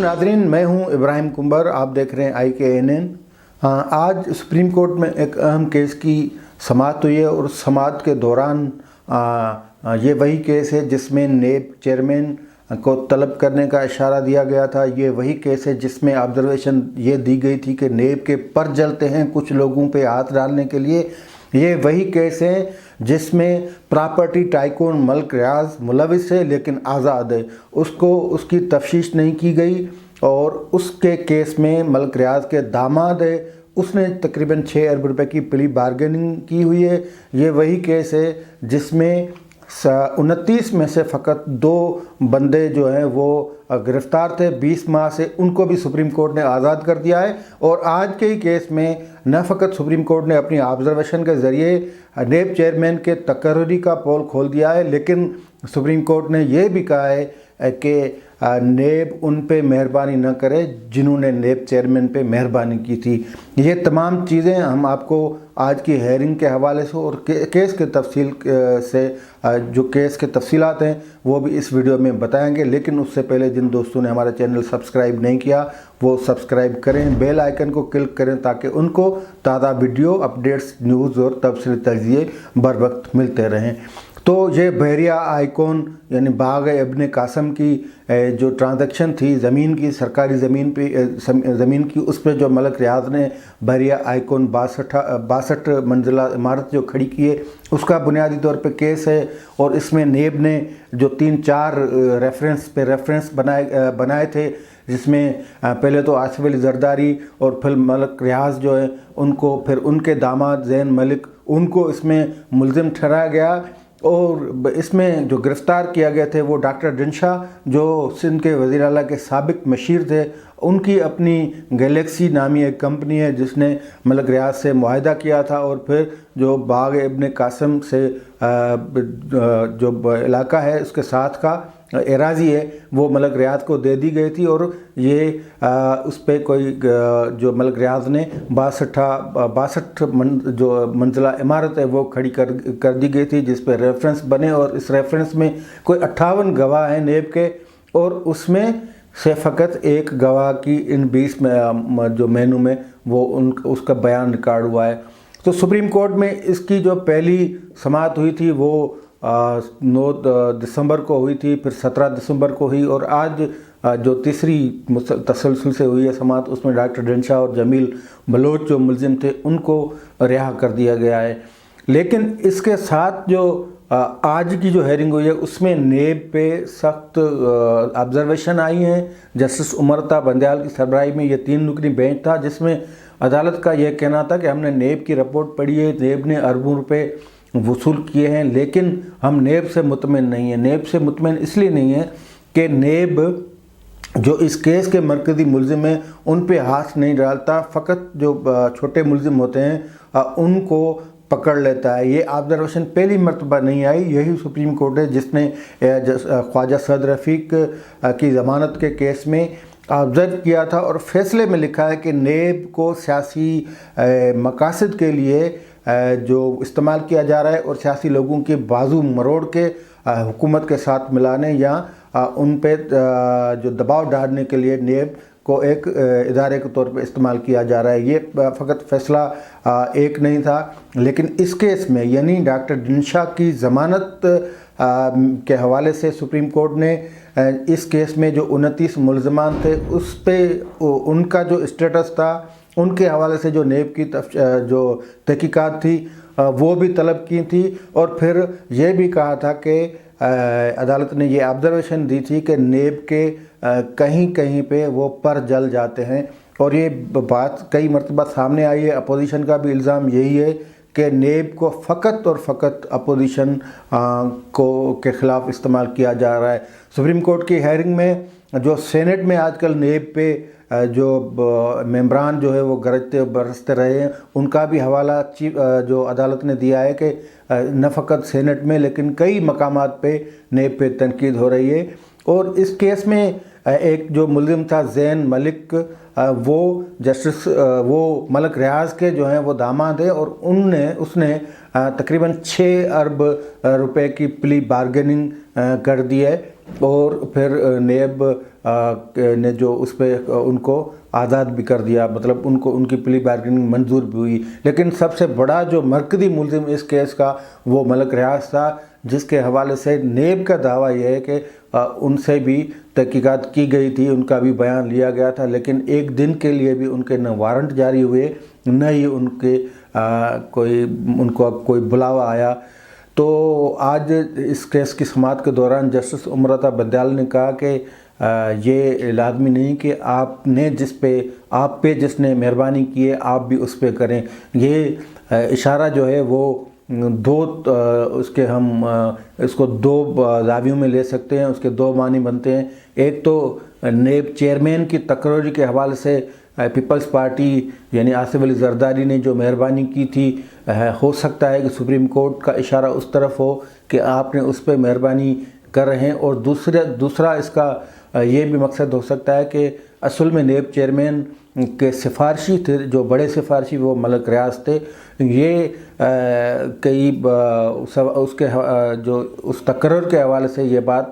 Nadreen, मैं हूं Ibrahim comber. आप देख रहे हैं IKNN। आज सुप्रीम कोर्ट में एक अहम केस की समाअत हुई है और समाअत के दौरान ये वही केस है जिसमें नेब चेयरमैन को तलब करने का इशारा दिया गया था। ये वही केस है जिसमें ऑब्जर्वेशन ये दी गई थी कि नेब के पर जलते हैं कुछ लोगों पे हाथ डालने के लिए। ये वही केस है जिसमें प्रॉपर्टी टाइकून मलिक रियाज मुलविस है लेकिन आज़ाद है, उसको उसकी तफ्तीश नहीं की गई। और उसके केस में मलिक रियाज के दामाद है, उसने तकरीबन 6 अरब रुपए की प्ली बार्गेनिंग की हुई है। ये वही केस है जिसमें 29 में से फ़कत 2 बंदे जो हैं वो गिरफ़्तार थे 20 माह से, उनको भी सुप्रीम कोर्ट ने आज़ाद कर दिया है। और आज के ही केस में न फ़कत सुप्रीम कोर्ट ने अपनी ऑब्जर्वेशन के ज़रिए नेब चेयरमैन के तकर्री का पोल खोल दिया है, लेकिन सुप्रीम कोर्ट ने यह भी कहा है कि नेब उन पे मेहरबानी न करे जिन्होंने नेब चेयरमैन पे मेहरबानी की थी। ये तमाम चीज़ें हम आपको आज की हेयरिंग के हवाले से और केस के तफसील से जो केस के तफसीलात हैं वो भी इस वीडियो में बताएंगे। लेकिन उससे पहले जिन दोस्तों ने हमारा चैनल सब्सक्राइब नहीं किया वो सब्सक्राइब करें, बेल आइकन को क्लिक करें ताकि उनको ताज़ा वीडियो अपडेट्स, न्यूज़ और तबसरे तजिए बर वक्त मिलते रहें। तो ये बहरिया आइकॉन यानी बाग इब्न कासम की जो ट्रांजैक्शन थी ज़मीन की, सरकारी ज़मीन की, उस पर जो मलिक रियाज ने बहरिया आइकॉन 62 मंजिला इमारत जो खड़ी की है उसका बुनियादी तौर पे केस है। और इसमें नेब ने जो 3-4 रेफरेंस बनाए थे, जिसमें पहले तो आसिफ अली जरदारी और फिर मलिक रियाज जो है उनको, फिर उनके दामाद ज़ैन मलिक, उनको इसमें मुलजिम ठहराया गया। और इसमें जो गिरफ़्तार किया गए थे वो डॉक्टर दिनशाह जो सिंध के वज़ीर आला के साबिक मशीर थे, उनकी अपनी गैलेक्सी नामी एक कंपनी है जिसने मलिक रियाज से मुआहदा किया था। और फिर जो बाग इब्न कासम से जो इलाका है उसके साथ का एराज़ी है वो मलिक रियाज को दे दी गई थी। और ये उस पर कोई जो मलिक रियाज ने 62 जो मंजिला इमारत है वो खड़ी कर दी गई थी जिस पर रेफरेंस बने। और इस रेफरेंस में कोई 58 गवाह हैं नेब के, और उसमें से फ़कत एक गवाह की इन 20 में जो मेनू में वो उसका बयान रिकॉर्ड हुआ है। तो सुप्रीम कोर्ट में इसकी जो पहली समाअत हुई थी वो 9 दिसंबर को हुई थी, फिर 17 दिसंबर को हुई, और आज जो तीसरी तसलसल से हुई है समाअत उसमें डॉक्टर दिनशाह और जमील बलोच जो मुलजिम थे उनको रिहा कर दिया गया है। लेकिन इसके साथ जो आज की जो हेयरिंग हुई है उसमें नेब पे सख्त ऑब्जर्वेशन आई हैं। जस्टिस उमरता बंदयाल की सरबराही में ये 3 रुकनी बेंच था जिसमें अदालत का यह कहना था कि हमने नेब की रिपोर्ट पढ़ी है, नेब ने अरबों रुपए वसूल किए हैं, लेकिन हम नेब से मुतमिन नहीं हैं। नेब से मुतमिन इसलिए नहीं है कि नेब जो इस केस के मरकज़ी मुलजिम हैं उन पे हाथ नहीं डालता, फ़कत जो छोटे मुलजिम होते हैं उनको पकड़ लेता है। ये ऑब्जर्वेशन पहली मरतबा नहीं आई, यही सुप्रीम कोर्ट है जिसने ख्वाजा सद रफ़ीक की ज़मानत के केस में ऑब्ज़र्व किया था और फैसले में लिखा है कि नेब को सियासी मकासद के लिए जो इस्तेमाल किया जा रहा है और सियासी लोगों के बाजू मरोड़ के हुकूमत के साथ मिलाने या उन पे जो दबाव डालने के लिए नेब को एक इदारे के तौर पे इस्तेमाल किया जा रहा है। ये फ़कत फ़ैसला एक नहीं था, लेकिन इस केस में यानी डॉक्टर दिनशाह की ज़मानत के हवाले से सुप्रीम कोर्ट ने इस केस में जो 29 मुलज़मान थे उस पे उनका जो स्टेटस था उनके हवाले से जो नेब की जो तहकीकात थी वो भी तलब की थी। और फिर ये भी कहा था कि अदालत ने ये ऑब्जर्वेशन दी थी कि नेब के कहीं कहीं पे वो पर जल जाते हैं। और ये बात कई मरतबा सामने आई है, अपोजिशन का भी इल्ज़ाम यही है कि नेब को फ़कत और फ़कत अपोजिशन के ख़िलाफ़ इस्तेमाल किया जा रहा है। सुप्रीम कोर्ट की हेयरिंग में जो सेनेट में आजकल नेब पे जो मेंबरान जो है वो गरजते बरसते रहे हैं उनका भी हवाला जो अदालत ने दिया है कि न फ़कत सेनेट में लेकिन कई मकामात पे नेब पे तनकीद हो रही है। और इस केस में एक जो मुलजिम था ज़ैन मलिक, वो जस्टिस वो मलिक रियाज के जो हैं वो दामाद है और उसने तकरीबन 6 अरब रुपए की प्ली बार्गेनिंग कर दी है। اور پھر نیب نے جو اس پہ ان کو آزاد بھی کر دیا، مطلب ان کی پلی بارگیننگ منظور بھی ہوئی۔ لیکن سب سے بڑا جو مرکزی ملزم اس کیس کا وہ ملک ریاض تھا، جس کے حوالے سے نیب کا دعویٰ یہ ہے کہ ان سے بھی تحقیقات کی گئی تھی، ان کا بھی بیان لیا گیا تھا، لیکن ایک دن کے لیے بھی ان کے نہ وارنٹ جاری ہوئے، نہ ہی ان کو کوئی بلاوا آیا۔ تو آج اس کیس کی سماعت کے دوران جسٹس امرتا بندیال نے کہا کہ یہ لازمی نہیں کہ آپ پہ جس نے مہربانی کی ہے آپ بھی اس پہ کریں۔ یہ اشارہ جو ہے وہ ہم اس کو دو زاویوں میں لے سکتے ہیں، اس کے دو معنی بنتے ہیں۔ ایک تو نیب چیئرمین کی تقرری کے حوالے سے پیپلز پارٹی یعنی آصف علی زرداری نے جو مہربانی کی تھی، ہو سکتا ہے کہ سپریم کورٹ کا اشارہ اس طرف ہو کہ آپ نے اس پہ مہربانی کر رہے ہیں، اور دوسرا اس کا یہ بھی مقصد ہو سکتا ہے کہ اصل میں نیب چیئرمین کے سفارشی تھے، جو بڑے سفارشی وہ ملک ریاض تھے۔ یہ اس تقرر کے حوالے سے یہ بات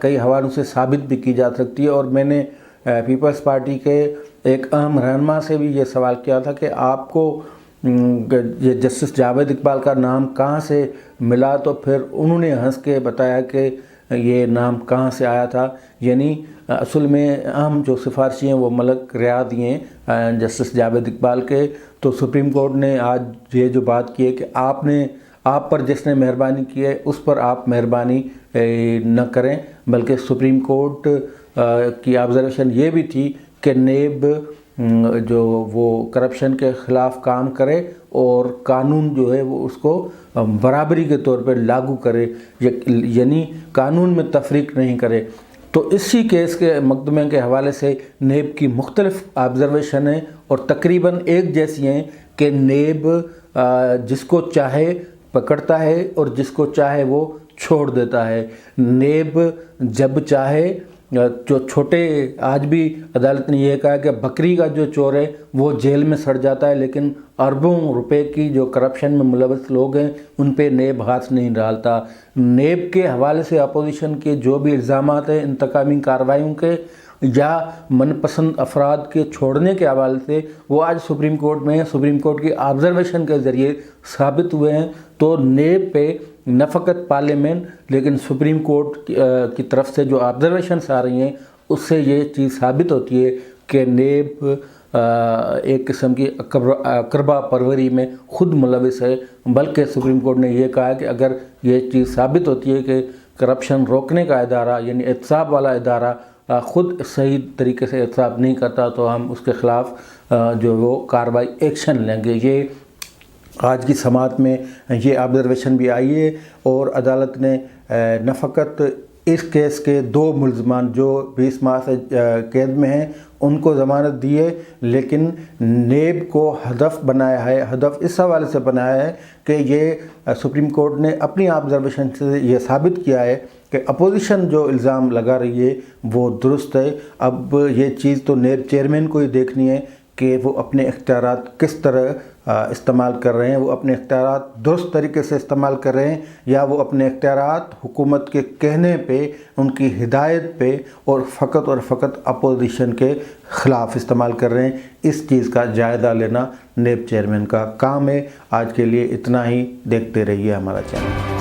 کئی حوالوں سے ثابت بھی کی جا سکتی ہے، اور میں نے پیپلز پارٹی کے ایک اہم رہنما سے بھی یہ سوال کیا تھا کہ آپ کو یہ جسٹس جاوید اقبال کا نام کہاں سے ملا، تو پھر انہوں نے ہنس کے بتایا کہ یہ نام کہاں سے آیا تھا، یعنی اصل میں اہم جو سفارشی ہیں وہ ملک ریاض ہی ہیں جسٹس جاوید اقبال کے۔ تو سپریم کورٹ نے آج یہ جو بات کی ہے کہ آپ پر جس نے مہربانی کی ہے اس پر آپ مہربانی نہ کریں، بلکہ سپریم کورٹ کی آبزرویشن یہ بھی تھی کہ نیب جو وہ کرپشن کے خلاف کام کرے اور قانون جو ہے وہ اس کو برابری کے طور پر لاگو کرے، یعنی قانون میں تفریق نہیں کرے۔ تو اسی کیس کے مقدمے کے حوالے سے نیب کی مختلف آبزرویشنیں اور تقریباً ایک جیسی ہیں کہ نیب جس کو چاہے پکڑتا ہے اور جس کو چاہے وہ چھوڑ دیتا ہے۔ نیب جب چاہے جو چھوٹے، آج بھی عدالت نے یہ کہا کہ بکری کا جو چور ہے وہ جیل میں سڑ جاتا ہے، لیکن اربوں روپے کی جو کرپشن میں ملوث لوگ ہیں ان پہ نیب ہاتھ نہیں ڈالتا۔ نیب کے حوالے سے اپوزیشن کے جو بھی الزامات ہیں انتقامی کارروائیوں کے یا من پسند افراد کے چھوڑنے کے حوالے سے، وہ آج سپریم کورٹ میں سپریم کورٹ کی آبزرویشن کے ذریعے ثابت ہوئے ہیں۔ تو نیب پہ نہ فقط پارلیمنٹ لیکن سپریم کورٹ کی طرف سے جو آبزرویشنس آ رہی ہیں اس سے یہ چیز ثابت ہوتی ہے کہ نیب ایک قسم کی اقربا پروری میں خود ملوث ہے، بلکہ سپریم کورٹ نے یہ کہا کہ اگر یہ چیز ثابت ہوتی ہے کہ کرپشن روکنے کا ادارہ یعنی احتساب والا ادارہ خود صحیح طریقے سے احتساب نہیں کرتا تو ہم اس کے خلاف جو وہ کارروائی ایکشن لیں گے۔ یہ آج کی سماعت میں یہ آبزرویشن بھی آئی ہے، اور عدالت نے نہ فقط اس کیس کے 2 ملزمان جو 20 ماہ سے قید میں ہیں ان کو ضمانت دی ہے، لیکن نیب کو ہدف بنایا ہے، ہدف اس حوالے سے بنایا ہے کہ یہ سپریم کورٹ نے اپنی آبزرویشن سے یہ ثابت کیا ہے کہ اپوزیشن جو الزام لگا رہی ہے وہ درست ہے۔ اب یہ چیز تو نیب چیئرمین کو ہی دیکھنی ہے کہ وہ اپنے اختیارات کس طرح استعمال کر رہے ہیں، وہ اپنے اختیارات درست طریقے سے استعمال کر رہے ہیں یا وہ اپنے اختیارات حکومت کے کہنے پہ، ان کی ہدایت پہ اور فقط اپوزیشن کے خلاف استعمال کر رہے ہیں۔ اس چیز کا جائزہ لینا نیب چیئرمین کا کام ہے۔ آج کے لیے اتنا ہی، دیکھتے رہیے ہمارا چینل۔